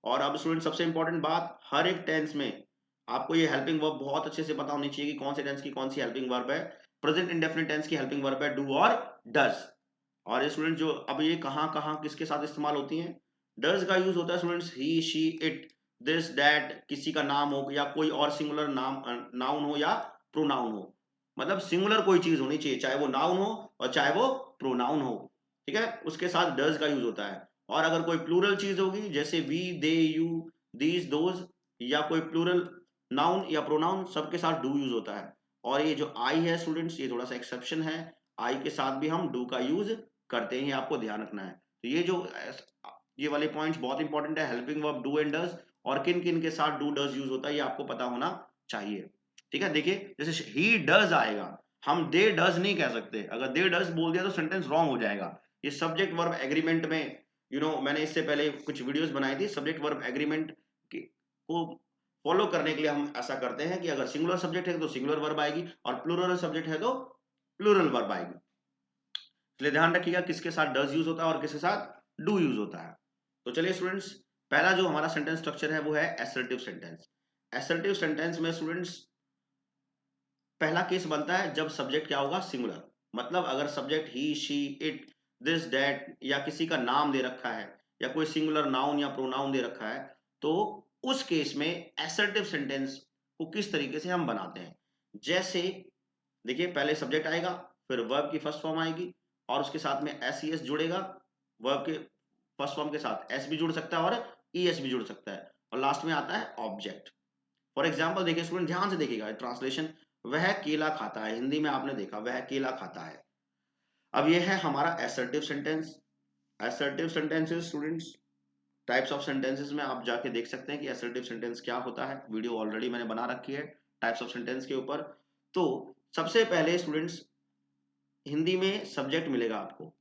और अब स्टूडेंट सबसे इंपॉर्टेंट बात, हर एक टेंस में आपको ये हेल्पिंग वर्ब बहुत अच्छे से पता होनी चाहिए कि कौन से टेंस की कौन सी हेल्पिंग वर्ब है। प्रेजेंट इंडेफिनिट टेंस की हेल्पिंग वर्ब है डू और डज। और ये स्टूडेंट जो अब ये कहाँ कहाँ किसके साथ इस्तेमाल होती हैं, डज का यूज होता है students he, she, it, this, that, किसी का नाम हो या कोई और सिंगुलर नाम, नाउन हो या प्रोनाउन हो। मतलब सिंगुलर कोई चीज होनी चाहिए, चाहे वो नाउन हो और चाहे वो प्रोनाउन हो, ठीक है, उसके साथ डज का यूज होता है। और अगर कोई प्लूरल चीज होगी जैसे we, they, you, these, those, या कोई प्लूरल नाउन या प्रोनाउन, सबके साथ डू यूज होता है। और ये जो आई है स्टूडेंट्स, ये थोड़ा सा एक्सेप्शन है, आई के साथ भी हम डू का यूज करते हैं, आपको ध्यान रखना है। तो ये वाले पॉइंट्स बहुत इंपॉर्टेंट है, helping verb do and does, और किन किन के साथ डू डज यूज होता है ये आपको पता होना चाहिए, ठीक है। देखिए जैसे ही डज आएगा, हम दे डज नहीं कह सकते, अगर दे डज बोल दिया तो सेंटेंस रॉन्ग हो जाएगा। ये सब्जेक्ट वर्ब एग्रीमेंट में, मैंने इससे पहले कुछ वीडियोस बनाई थी, सब्जेक्ट वर्ब एग्रीमेंट को फॉलो करने के लिए हम ऐसा करते हैं कि अगर सिंगुलर सब्जेक्ट है तो सिंगुलर वर्ब आएगी और प्लूरल सब्जेक्ट है तो प्लूरल वर्ब आएगी। इसलिए ध्यान रखिएगा किसके साथ डज यूज होता है और किसके साथ डू यूज होता है। तो चलिए स्टूडेंट्स, पहला जो हमारा सेंटेंस स्ट्रक्चर है वो है एसर्टिव सेंटेंस। एसर्टिव सेंटेंस में स्टूडेंट्स पहला केस बनता है जब सब्जेक्ट क्या होगा, सिंगुलर। मतलब अगर subject he, she, it, this, that या किसी का नाम दे रखा है या कोई सिंगुलर नाउन या प्रोनाउन दे रखा है, तो उस केस में एसर्टिव सेंटेंस को किस तरीके से हम बनाते हैं। जैसे देखिए पहले सब्जेक्ट आएगा, फिर वर्ब की फर्स्ट फॉर्म आएगी और उसके साथ में एस ई एस जुड़ेगा। वर्ब के फर्स्ट फॉर्म के साथ एस भी जुड़ सकता है और ई एस भी जुड़ सकता है, और लास्ट में आता है ऑब्जेक्ट। फॉर एग्जाम्पल देखिए स्टूडेंट, ध्यान से देखिएगा ट्रांसलेशन, वह केला खाता है, हिंदी में आपने देखा वह केला खाता है। अब यह है हमारा assertive sentence. Assertive sentences students, types of sentences में आप जाके देख सकते हैं कि एसर्टिव सेंटेंस क्या होता है, वीडियो ऑलरेडी मैंने बना रखी है टाइप्स ऑफ सेंटेंस के ऊपर। तो सबसे पहले स्टूडेंट्स हिंदी में सब्जेक्ट मिलेगा आपको,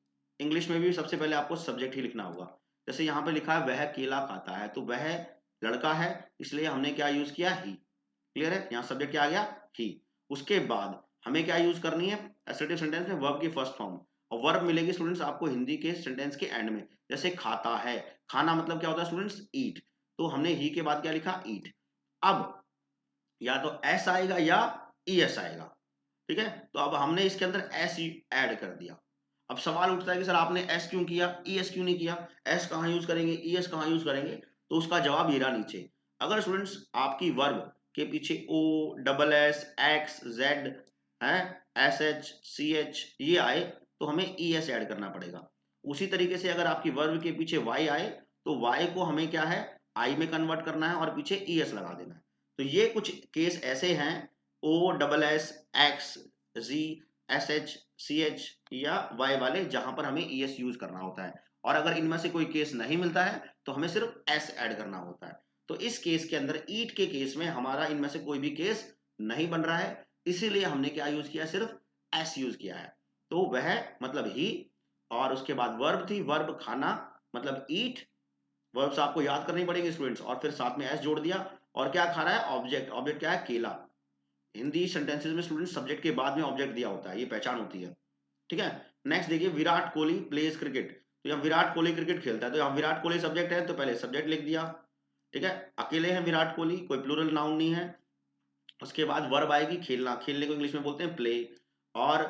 इंग्लिश में भी सबसे पहले आपको सब्जेक्ट ही लिखना होगा। जैसे यहाँ पे लिखा है वह केला खाता है, तो वह लड़का है, इसलिए हमने क्या यूज किया, ही। क्लियर है, यहाँ सब्जेक्ट क्या आ गया, ही। उसके बाद हमें क्या यूज करनी है असर्टिव सेंटेंस में, वर्ब की फर्स्ट फॉर्म। और वर्ब मिलेगी स्टूडेंट्स आपको हिंदी के सेंटेंस के एंड में, जैसे खाता है, खाना मतलब क्या होता है स्टूडेंट्स, ईट। तो हमने ही के बाद क्या लिखा, ईट। अब या तो एस आएगा या ई एस आएगा, ठीक है। तो अब हमने इसके अंदर एस ऐड कर दिया। अब सवाल उठता है कि सर आपने एस क्यों किया, ई एस क्यों नहीं किया, एस कहाँ यूज करेंगे, ई एस कहाँ यूज करेंगे। तो उसका जवाब ये रहा नीचे। अगर स्टूडेंट्स आपकी वर्ब के पीछे ओ, डबल एस, एक्स, जेड है, एस एच, सी एच ये आए, तो हमें ई एस ऐड करना पड़ेगा। उसी तरीके से अगर आपकी वर्ब के पीछे वाई आए, तो वाई को हमें क्या है, आई में कन्वर्ट करना है और पीछे ई एस लगा देना है। तो ये कुछ केस ऐसे हैं, ओ, डबल एस, एक्स, जी, एस एच, सी एच या वाई वाले, जहां पर हमें ई एस यूज करना होता है। और अगर इनमें से कोई केस नहीं मिलता है तो हमें सिर्फ एस ऐड करना होता है। तो इस केस के अंदर, ईट के केस में हमारा इनमें से कोई भी केस नहीं बन रहा है, इसीलिए हमने क्या यूज किया, सिर्फ एस यूज किया है। तो वह मतलब ही, और उसके बाद वर्ब थी, वर्ब खाना मतलब ईट। वर्ब्स आपको याद करनी पड़ेंगे स्टूडेंट्स, और फिर साथ में एस जोड़ दिया। और क्या खा रहा है, ऑब्जेक्ट। ऑब्जेक्ट क्या है, केला। हिंदी सेंटेंसेस में स्टूडेंट सब्जेक्ट के बाद में ऑब्जेक्ट दिया होता है, ये पहचान होती है, ठीक है। नेक्स्ट देखिए, विराट कोहली प्लेज क्रिकेट। तो यहाँ विराट कोहली क्रिकेट खेलता है, तो यहाँ विराट कोहली सब्जेक्ट है, तो पहले सब्जेक्ट लिख दिया, ठीक है। अकेले हैं विराट कोहली, कोई प्लूरल नाउन नहीं है। उसके बाद वर्ब आएगी खेलना, खेलने को इंग्लिश में बोलते हैं प्ले। और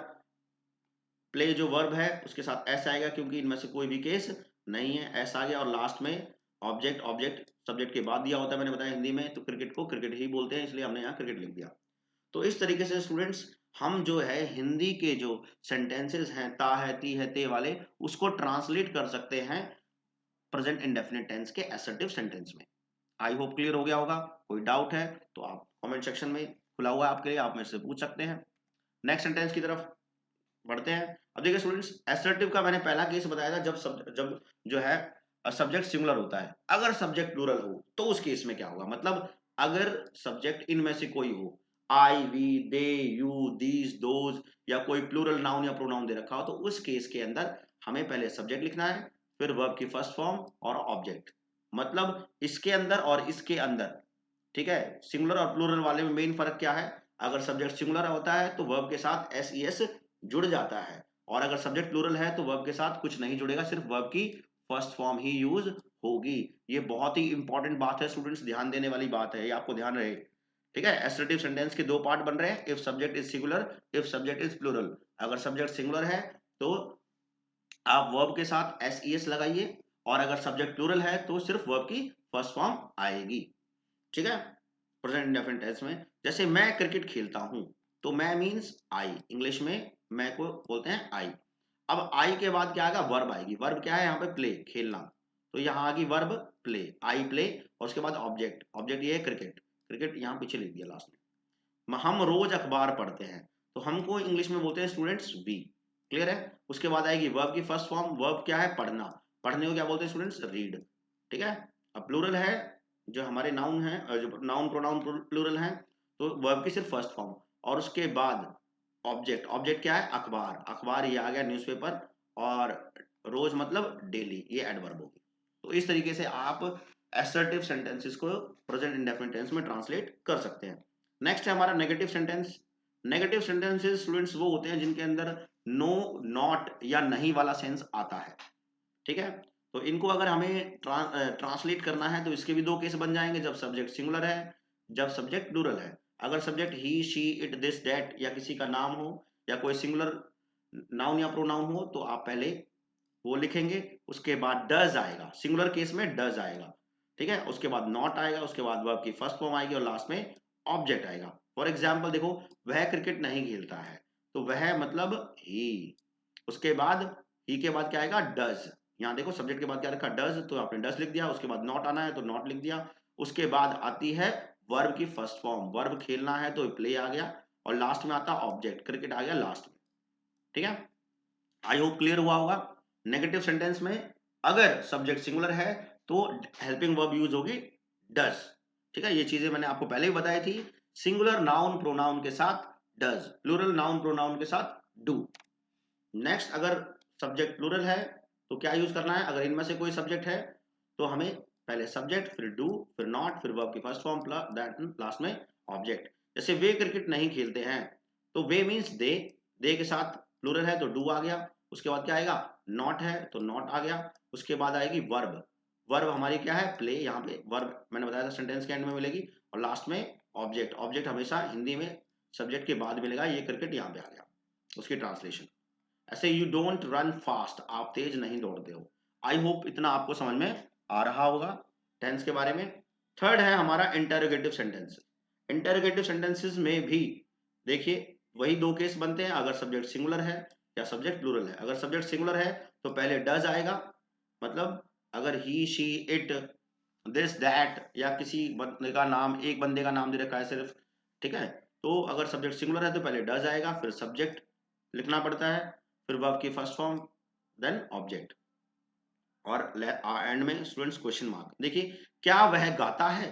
प्ले जो वर्ब है उसके साथ एस आएगा, क्योंकि इनमें से कोई भी केस नहीं है, एस आ गया। और लास्ट में ऑब्जेक्ट, ऑब्जेक्ट सब्जेक्ट के बाद दिया होता है, मैंने बताया हिंदी में तो क्रिकेट को क्रिकेट ही बोलते हैं, इसलिए हमने यहाँ क्रिकेट लिख दिया। तो इस तरीके से स्टूडेंट्स हम जो है हिंदी के जो सेंटेंसेस हैं, ता है, ती है, ते वाले, उसको ट्रांसलेट कर सकते हैं प्रेजेंट इंडेफिनिट टेंस के असर्टिव सेंटेंस में। आई होप क्लियर हो गया होगा। कोई डाउट है तो आप कमेंट सेक्शन में खुला हुआ है आपके लिए, आप मेरे से पूछ सकते हैं। नेक्स्ट सेंटेंस की तरफ बढ़ते हैं। अब देखिए स्टूडेंट्स, असर्टिव का मैंने पहला केस बताया था, जब जो है सब्जेक्ट सिंगुलर होता है। अगर सब्जेक्ट प्लूरल हो तो उस केस में क्या होगा, मतलब अगर सब्जेक्ट इनमें से कोई हो, I, we, they, you, these, those, या कोई प्लूरल नाउन या प्रोनाउन दे रखा हो, तो उस केस के अंदर हमें पहले सब्जेक्ट लिखना है, फिर वर्ब की फर्स्ट फॉर्म और ऑब्जेक्ट। मतलब इसके अंदर और इसके अंदर, ठीक है। सिंगुलर और प्लूरल वाले में मेन फर्क क्या है, अगर सब्जेक्ट सिंगुलर होता है तो वर्ब के साथ एस ई एस जुड़ जाता है, और अगर सब्जेक्ट प्लूरल है तो वर्ब के साथ कुछ नहीं जुड़ेगा, सिर्फ वर्ब की फर्स्ट फॉर्म ही यूज होगी। ये बहुत ही इंपॉर्टेंट बात है स्टूडेंट्स, ध्यान देने वाली बात है, ये आपको ध्यान रहे, ठीक है। एसर्टिव सेंटेंस के दो पार्ट बन रहे हैं, if subject is singular, if subject is plural. अगर सब्जेक्ट सिंगुलर है तो आप वर्ब के साथ एस ई एस लगाइए, और अगर सब्जेक्ट प्लूरल है तो सिर्फ वर्ब की फर्स्ट फॉर्म आएगी, ठीक है। प्रेजेंट इंडेफिनिट टेंस में, जैसे मैं क्रिकेट खेलता हूं, तो मैं मींस आई, इंग्लिश में मैं को बोलते हैं आई। अब आई के बाद क्या आएगा, वर्ब आएगी। वर्ब क्या है यहाँ पे, प्ले, खेलना। तो यहाँ आएगी वर्ब प्ले, आई प्ले, और उसके बाद ऑब्जेक्ट, ऑब्जेक्ट ये है क्रिकेट। क्रिकेट यहाँ पीछे लिख दिया लास्ट में। हम रोज अखबार पढ़ते हैं, तो हमको इंग्लिश में बोलते हैं स्टूडेंट्स वी। क्लियर है। उसके बाद आएगी वर्ब की फर्स्ट फॉर्म, वर्ब क्या है, पढ़ना। पढ़ने को क्या बोलते हैं स्टूडेंट्स, रीड, ठीक है। अब प्लूरल है, जो हमारे नाउन है, जो नाउन प्रोनाउन प्लूरल है, तो वर्ब की सिर्फ फर्स्ट फॉर्म। और उसके बाद ऑब्जेक्ट, ऑब्जेक्ट क्या है, अखबार। अखबार ये आ गया न्यूज़पेपर, और रोज मतलब डेली, ये एडवर्ब होगी। तो इस तरीके से आप असर्टिव सेंटेंसेस को प्रेजेंट इंडेफिनिट टेंस में ट्रांसलेट कर सकते हैं। नेक्स्ट है हमारा negative sentence. Negative sentences students वो होते हैं जिनके अंदर नो, नॉट या नहीं वाला सेंस आता है, ठीक है। तो इनको अगर हमें ट्रांसलेट करना है तो इसके भी दो केस बन जाएंगे, जब सब्जेक्ट सिंगुलर है, जब सब्जेक्ट प्लूरल है। अगर subject he, she, it, this, that या किसी का नाम हो, या कोई सिंगुलर नाउन या प्रोनाउन हो, तो आप पहले वो लिखेंगे, उसके बाद डज आएगा, सिंगुलर केस में डज आएगा, ठीक है। उसके बाद नॉट आएगा, उसके बाद वर्ब की फर्स्ट फॉर्म आएगी, और लास्ट में ऑब्जेक्ट आएगा। फॉर एग्जाम्पल देखो, वह क्रिकेट नहीं खेलता है, तो वह मतलब ही। उसके बाद ही के बाद क्या आएगा, डज। यहाँ देखो सब्जेक्ट के बाद क्या रखा, डज, तो आपने डज लिख दिया। उसके बाद नॉट आना है तो नॉट लिख दिया। उसके बाद आती है वर्ब की फर्स्ट फॉर्म, वर्ब खेलना है तो प्ले आ गया, और लास्ट में आता ऑब्जेक्ट, क्रिकेट आ गया लास्ट में, ठीक है। आई होप क्लियर हुआ होगा। नेगेटिव सेंटेंस में अगर सब्जेक्ट सिंगुलर है तो हेल्पिंग वर्ब यूज होगी डज, ठीक है। ये चीजें मैंने आपको पहले ही बताई थी। सिंगुलर नाउन प्रोनाउन के साथ डज, प्लूरल नाउन प्रोनाउन के साथ डू। नेक्स्ट, अगर सब्जेक्ट प्लूरल है तो क्या यूज करना है, अगर इनमें से कोई सब्जेक्ट है तो हमें पहले सब्जेक्ट, फिर डू, फिर नॉट, फिर वर्ब की first form plus that last में ऑब्जेक्ट। जैसे वे क्रिकेट नहीं खेलते हैं, तो वे मीन्स दे के साथ प्लूरल है तो डू आ गया। उसके बाद क्या आएगा, नॉट है तो नॉट आ गया। उसके बाद आएगी वर्ब, वर्ब हमारी क्या है, प्ले। यहाँ पे वर्ब मैंने बताया था सेंटेंस के एंड में मिलेगी। और लास्ट में ऑब्जेक्ट, ऑब्जेक्ट हमेशा हिंदी में सब्जेक्ट के बाद मिलेगा। ये क्रिकेट यहाँ पे आ गया, उसकी ट्रांसलेशन। ऐसे यू डोंट रन फास्ट, आप तेज नहीं दौड़ते हो। आई होप इतना आपको समझ में आ रहा होगा टेंस के बारे में। थर्ड है हमारा इंटरोगेटिव सेंटेंस। इंटरोगेटिव सेंटेंसेस में भी देखिए वही दो केस बनते हैं, अगर सब्जेक्ट सिंगुलर है या सब्जेक्ट प्लूरल है। अगर सब्जेक्ट सिंगुलर है तो पहले डज आएगा, मतलब अगर ही शी इट दिस दैट, या किसी बंदे का नाम, एक बंदे का नाम दे रखा है सिर्फ, ठीक है, तो अगर सब्जेक्ट सिंगुलर है तो पहले डज आएगा, फिर सब्जेक्ट लिखना पड़ता है, फिर वर्ब की फर्स्ट फॉर्म, देन ऑब्जेक्ट, और एंड में स्टूडेंट्स क्वेश्चन मार्क। देखिए क्या वह गाता है,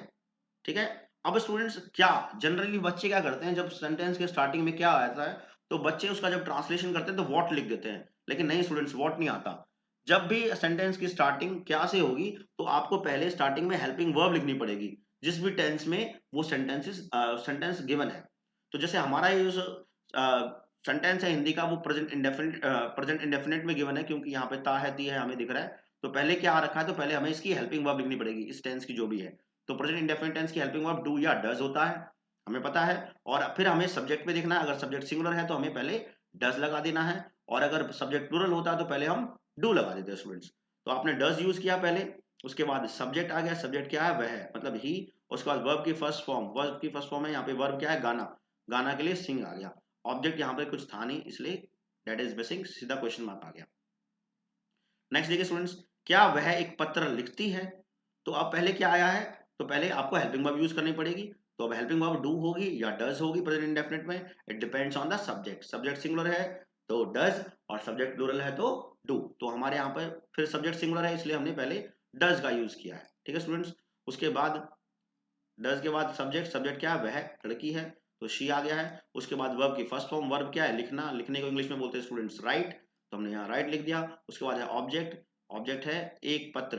ठीक है। अब स्टूडेंट्स क्या जनरली बच्चे क्या करते हैं, जब सेंटेंस के स्टार्टिंग में क्या आता है तो बच्चे उसका जब ट्रांसलेशन करते हैं तो व्हाट लिख देते हैं। लेकिन नहीं स्टूडेंट्स, व्हाट नहीं आता। जब भी सेंटेंस की स्टार्टिंग क्या से होगी तो आपको पहले स्टार्टिंग में हेल्पिंग वर्ब लिखनी पड़ेगी, जिस भी टेंस में वो सेंटेंस गिवन है। तो जैसे हमारा ये सेंटेंस है हिंदी का, वो प्रेजेंट इंडेफिनिट में गिवन है, क्योंकि यहाँ पे ता है ती है हमें दिख रहा है। तो पहले क्या आ रखा है, तो पहले हमें इसकी हेल्पिंग वर्ब लिखनी पड़ेगी इस टेंस की जो भी है। तो प्रेजेंट इंडेफिनिट टेंस की हेल्पिंग वर्ब डू या डज होता है, हमें पता है। और फिर हमें सब्जेक्ट में देखना है, अगर सब्जेक्ट सिंगुलर है तो हमें पहले डज लगा देना है, और अगर सब्जेक्ट प्लूरल होता है तो पहले हम डू लगा देते हैं स्टूडेंट्स। तो आपने डज यूज किया पहले, उसके बाद सब्जेक्ट आ गया, सब्जेक्ट क्या है, वह है मतलब ही। उसके बाद वर्ब की फर्स्ट फॉर्म, वर्ब की फर्स्ट फॉर्म है यहाँ पे, वर्ब क्या है, गाना, गाना के लिए सिंग आ गया। ऑब्जेक्ट यहाँ पे कुछ था नहीं इसलिए दैट इज मिसिंग, सीधा क्वेश्चन मार्क आ गया। नेक्स्ट देखिए स्टूडेंट्स, क्या वह एक पत्र लिखती है, तो अब पहले क्या आया है, तो पहले आपको हेल्पिंग वर्ब यूज करनी पड़ेगी। तो अब हेल्पिंग वर्ब डू होगी या डज होगी प्रेजेंट इंडेफिनिट में, it depends on the subject. Subject singular है तो डज, और सब्जेक्ट प्लूरल है तो डू। तो हमारे यहाँ पर फिर सब्जेक्ट सिंगुलर है इसलिए हमने पहले डज का यूज किया है, ठीक है स्टूडेंट्स। उसके बाद डज के बाद सब्जेक्ट, सब्जेक्ट क्या है, वह लड़की है तो शी आ गया है। उसके बाद वर्ब की फर्स्ट फॉर्म, वर्ब क्या है, लिखना, लिखने को इंग्लिश में बोलते हैं स्टूडेंट्स राइट, तो हमने यहाँ राइट लिख दिया। उसके बाद है ऑब्जेक्ट, ऑब्जेक्ट है एक पत्र,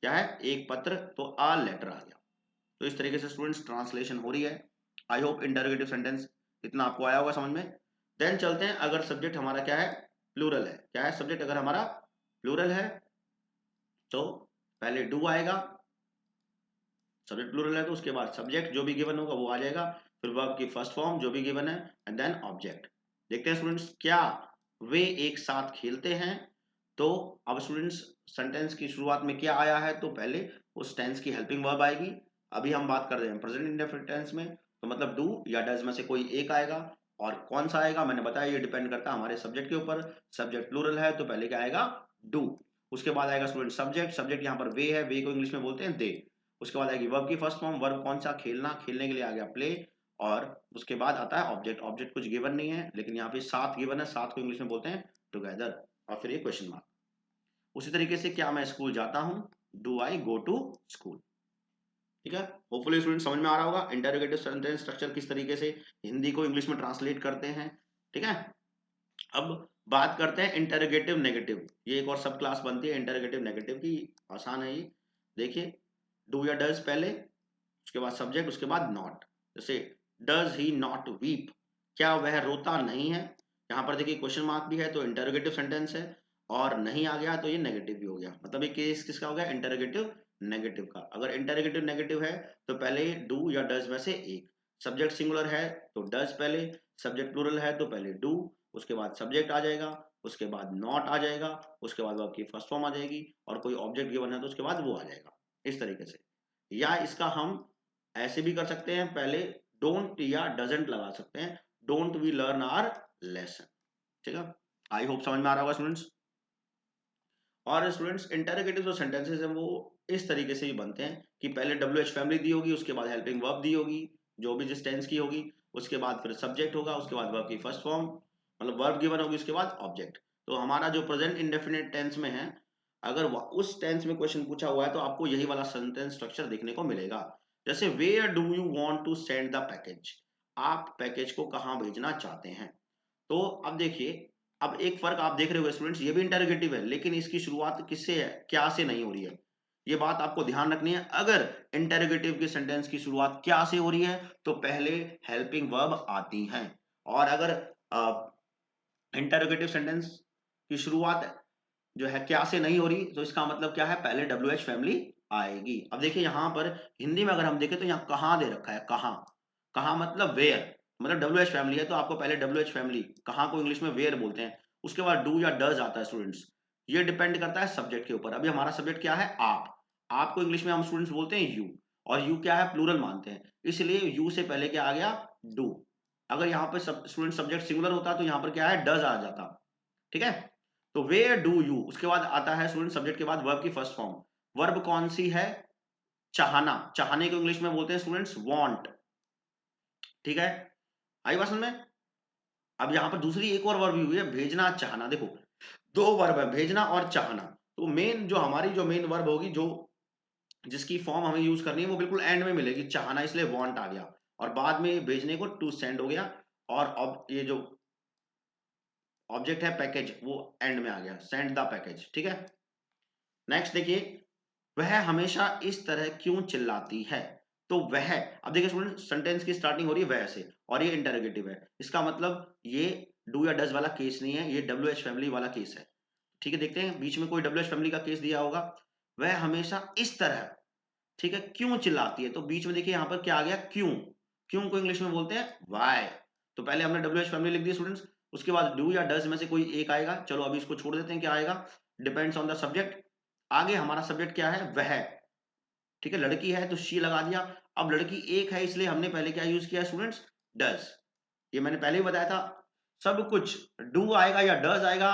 क्या है, एक पत्र, तो अ लेटर आ गया। तो इस तरीके से स्टूडेंट्स ट्रांसलेशन हो रही है। आई होप इंटरोगेटिव सेंटेंस इतना आपको आया होगा समझ में। देन चलते हैं, अगर सब्जेक्ट हमारा क्या है, प्लूरल है। क्या है सब्जेक्ट, अगर हमारा प्लूरल है तो पहले डू आएगा, सब्जेक्ट प्लूरल है तो उसके बाद सब्जेक्ट जो भी गिवन होगा वो आ जाएगा, फिर वर्ब की फर्स्ट फॉर्म जो भी गिवन है, एंड देन ऑब्जेक्ट। देखते हैं स्टूडेंट्स, क्या वे एक साथ खेलते हैं। तो अब स्टूडेंट्स सेंटेंस की शुरुआत में क्या आया है, तो पहले उस टेंस की हेल्पिंग वर्ब आएगी। अभी हम बात कर रहे हैं प्रेजेंट इंडेफिनिट टेंस में, तो मतलब डू या डज में से कोई एक आएगा। और कौन सा आएगा मैंने बताया, ये डिपेंड करता है हमारे सब्जेक्ट के ऊपर। सब्जेक्ट प्लूरल है तो पहले क्या आएगा, डू। उसके बाद आएगा स्टूडेंट सब्जेक्ट, सब्जेक्ट यहाँ पर वे है, वे को इंग्लिश में बोलते हैं दे। उसके बाद आएगी वर्ब की फर्स्ट फॉर्म, वर्ब कौन सा, खेलना, खेलने के लिए आ गया प्ले। और उसके बाद आता है ऑब्जेक्ट, ऑब्जेक्ट कुछ गिवन नहीं है लेकिन यहाँ पे साथ गिवन है, साथ को इंग्लिश में बोलते हैं टुगेदर, और फिर ये क्वेश्चन मार्क। उसी तरीके से क्या मैं स्कूल जाता हूँ, do I go to school, ठीक है। होपफुली स्टूडेंट समझ में आ रहा होगा इंटरोगेटिव सेंटेंस स्ट्रक्चर किस तरीके से हिंदी को इंग्लिश में ट्रांसलेट करते हैं, ठीक है। अब बात करते हैं इंटरोगेटिव नेगेटिव, ये एक और सब क्लास बनती है इंटरोगेटिव नेगेटिव की, आसान है ये। देखिए डू या डज पहले, उसके बाद सब्जेक्ट, उसके बाद नॉट। जैसे डज ही नॉट वीप, क्या वह रोता नहीं है। यहाँ पर देखिए क्वेश्चन मार्क भी है तो इंटरोगेटिव सेंटेंस है, और नहीं आ गया तो ये नेगेटिव भी हो गया। मतलब ये केस किसका हो गया, इंटरोगेटिव नेगेटिव का। अगर इंटरोगेटिव नेगेटिव है तो पहले डू या डज में से एक, सब्जेक्ट सिंगुलर है तो डज पहले, सब्जेक्ट प्लूरल है तो पहले डू, उसके बाद सब्जेक्ट आ जाएगा, उसके बाद नॉट आ जाएगा, उसके बाद वर्ब की फर्स्ट फॉर्म आ जाएगी, और कोई ऑब्जेक्ट गिवन है तो उसके बाद वो आ जाएगा, इस तरीके से। या इसका हम ऐसे भी कर सकते हैं, पहले डोंट या डजेंट लगा सकते हैं, don't we learn our lesson, ठीक है। आई होप समझ में आ रहा होगा स्टूडेंट्स। और स्टूडेंट्स इंटरोगेटिव जो सेंटेंसेस हैं वो इस तरीके से ही बनते हैं कि पहले डब्ल्यू एच फैमिली दी होगी, उसके बाद हेल्पिंग वर्ब दी होगी जो भी जिस टेंस की होगी, उसके बाद फिर सब्जेक्ट होगा, उसके बाद वर्ब की फर्स्ट फॉर्म मतलब वर्ब गिवन होगी, उसके बाद ऑब्जेक्ट। तो हमारा जो प्रेजेंट इंडेफिनिट टेंस में है, अगर उस टेंस में क्वेश्चन पूछा हुआ है तो आपको यही वाला सेंटेंस स्ट्रक्चर देखने को मिलेगा। जैसे where do you want to send the package, आप पैकेज को कहाँ भेजना चाहते हैं। तो अब देखिए, अब एक फर्क आप देख रहे हो स्टूडेंट्स, ये भी इंटरोगेटिव है लेकिन इसकी शुरुआत किससे है, क्या से नहीं हो रही है। ये बात आपको ध्यान रखनी है। अगर इंटेरोगेटिव के सेंटेंस की शुरुआत क्या से हो रही है तो पहले हेल्पिंग वर्ब आती हैं, और अगर इंटेरोगेटिव सेंटेंस की शुरुआत जो है क्या से नहीं हो रही तो इसका मतलब क्या है, पहले WH फैमिली आएगी। अब देखिए यहाँ पर हिंदी में अगर हम देखें तो यहाँ कहाँ दे रखा है, कहाँ, कहाँ मतलब वेयर, मतलब WH फैमिली है तो आपको पहले WH फैमिली, कहाँ को इंग्लिश में वेयर बोलते हैं, उसके बाद डू या डज आता है स्टूडेंट्स। ये डिपेंड करता है सब्जेक्ट के ऊपर। अभी हमारा सब्जेक्ट क्या है, आप, आपको इंग्लिश में हम स्टूडेंट्स बोलते हैं यू, और यू क्या है, प्लूरल मानते हैं, इसलिए यू से पहले क्या आ गया, डू। अगर यहाँ पे स्टूडेंट सब्जेक्ट सिंगुलर होता तो यहाँ पर क्या है, डज आ जाता, ठीक है। तो वेयर डू यू, उसके बाद आता है स्टूडेंट सब्जेक्ट के बाद वर्ब की फर्स्ट फॉर्म। वर्ब कौन सी है, चाहना, चाहने को इंग्लिश में बोलते हैं स्टूडेंट्स वांट, ठीक है। आई बात समझ में। अब यहां पर दूसरी एक और वर्ब भी हुई है, भेजना चाहना। देखो दो वर्ब है, भेजना और चाहना। तो मेन जो हमारी जो मेन वर्ब होगी, जो जिसकी फॉर्म हमें यूज करनी है वो बिल्कुल एंड में मिलेगी, चाहना, इसलिए वांट आ गया, और बाद में भेजने को टू सेंड हो गया, और अब ये जो ऑब्जेक्ट है पैकेज वो एंड में आ गया, सेंड द पैकेज, ठीक है। नेक्स्ट देखिए, वह हमेशा इस तरह क्यों चिल्लाती है। तो वह, अब देखिए स्टूडेंट सेंटेंस की स्टार्टिंग हो रही है वह से, और ये इंटरोगेटिव है, इसका मतलब ये डू या डज वाला केस नहीं है, ये WH फैमिली वाला केस है, ठीक है। देखते हैं बीच में कोई WH फैमिली का केस दिया होगा। वह हमेशा इस तरह, ठीक है, क्यों चिल्लाती है, तो बीच में देखिए यहाँ पर क्या आ गया, क्यों। क्यों को इंग्लिश में बोलते हैं वाई। तो पहले हमने WH फैमिली लिख दी स्टूडेंट्स, उसके बाद डू या डज में से कोई एक आएगा, चलो अभी इसको छोड़ देते हैं, क्या आएगा, डिपेंड्स ऑन द सब्जेक्ट। आगे हमारा सब्जेक्ट क्या है, वह, ठीक है, लड़की है तो शी लगा दिया। अब लड़की एक है इसलिए हमने पहले क्या यूज किया स्टूडेंट्स, डज। ये मैंने पहले ही बताया था, सब कुछ डू आएगा या डज आएगा,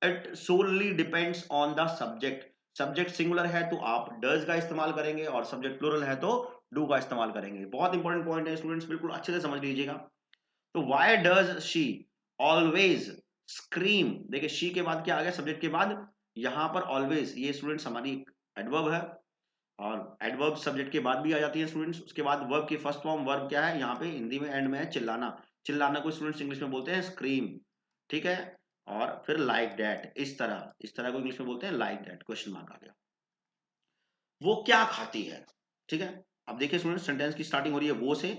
it solely depends on the subject. Subject singular है तो आप डज का इस्तेमाल करेंगे, और सब्जेक्ट प्लुरल है तो डू का इस्तेमाल करेंगे। बहुत इंपॉर्टेंट पॉइंट है स्टूडेंट्स, बिल्कुल अच्छे से समझ लीजिएगा। तो why does she always scream, देखिए शी के बाद क्या आ गया, सब्जेक्ट के बाद, यहां पर ऑलवेज, ये स्टूडेंट्स हमारी एडवर्ब है, और एडवर्ब सब्जेक्ट के बाद भी आ जाती है स्टूडेंट्स। उसके बाद वर्ब की फर्स्ट फॉर्म वर्ब क्या है, यहाँ पे हिंदी में एंड में है चिल्लाना। चिल्लाना को स्टूडेंट्स इंग्लिश में बोलते हैं स्क्रीम, ठीक है। और फिर लाइक दैट, इस तरह, इस तरह को इंग्लिश में बोलते हैं लाइक दैट, क्वेश्चन मार्क आ गया। वो क्या खाती है, ठीक है। अब देखिए स्टूडेंट्स सेंटेंस की स्टार्टिंग हो रही है वो से,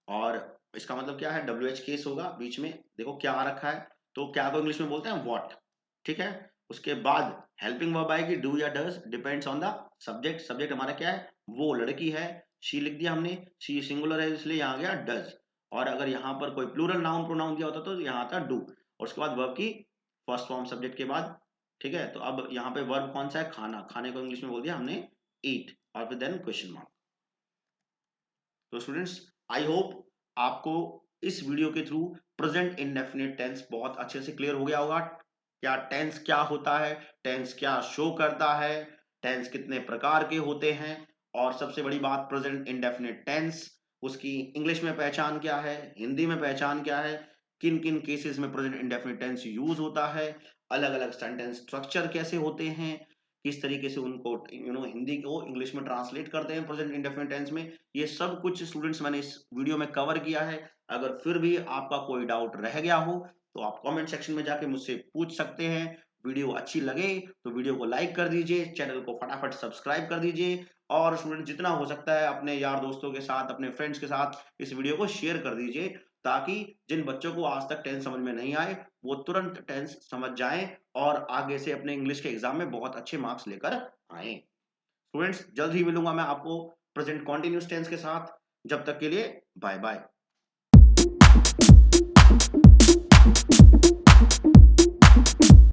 और इसका मतलब क्या है, WH केस होगा, बीच में देखो क्या आ रखा है, तो क्या को इंग्लिश में बोलते हैं व्हाट, ठीक है। उसके बाद हेल्पिंग वर्ब आएगी डू या does, depends on the subject. Subject हमारा क्या है, वो लड़की है, शी लिख दिया हमने, शी सिंगुलर है इसलिए यहाँ गया डज। और अगर यहाँ पर कोई प्लूरल नाउन प्रोनाउन दिया होता तो यहाँ आता डू, और उसके बाद वर्ब की फर्स्ट फॉर्म सब्जेक्ट के बाद, ठीक है। तो अब यहाँ पे वर्ब कौन सा है, खाना, खाने को इंग्लिश में बोल दिया हमने ईट, और फिर देन क्वेश्चन मार्क। तो स्टूडेंट्स आई होप आपको इस वीडियो के थ्रू प्रेजेंट इंडेफिनिट टेंस बहुत अच्छे से क्लियर हो गया होगा। क्या टेंस क्या होता है, टेंस क्या शो करता है, टेंस कितने प्रकार के होते हैं, और सबसे बड़ी बात प्रेजेंट इंडेफिनिट टेंस, उसकी इंग्लिश में पहचान क्या है, हिंदी में पहचान क्या है, किन किन केसेस में प्रेजेंट इंडेफिनिट टेंस यूज होता है, अलग अलग सेंटेंस स्ट्रक्चर कैसे होते हैं, किस तरीके से उनको हिंदी को इंग्लिश में ट्रांसलेट करते हैं प्रेजेंट इंडेफिनिट टेंस में, ये सब कुछ स्टूडेंट्स मैंने इस वीडियो में कवर किया है। अगर फिर भी आपका कोई डाउट रह गया हो तो आप कमेंट सेक्शन में जाके मुझसे पूछ सकते हैं। वीडियो अच्छी लगे तो वीडियो को लाइक कर दीजिए, चैनल को फटाफट सब्सक्राइब कर दीजिए, और स्टूडेंट जितना हो सकता है अपने यार दोस्तों के साथ, अपने फ्रेंड्स के साथ इस वीडियो को शेयर कर दीजिए, ताकि जिन बच्चों को आज तक टेंस समझ में नहीं आए वो तुरंत टेंस समझ जाएं, और आगे से अपने इंग्लिश के एग्जाम में बहुत अच्छे मार्क्स लेकर आए। स्टूडेंट्स जल्द ही मिलूंगा मैं आपको प्रेजेंट कॉन्टिन्यूस टेंस के साथ, जब तक के लिए बाय बाय।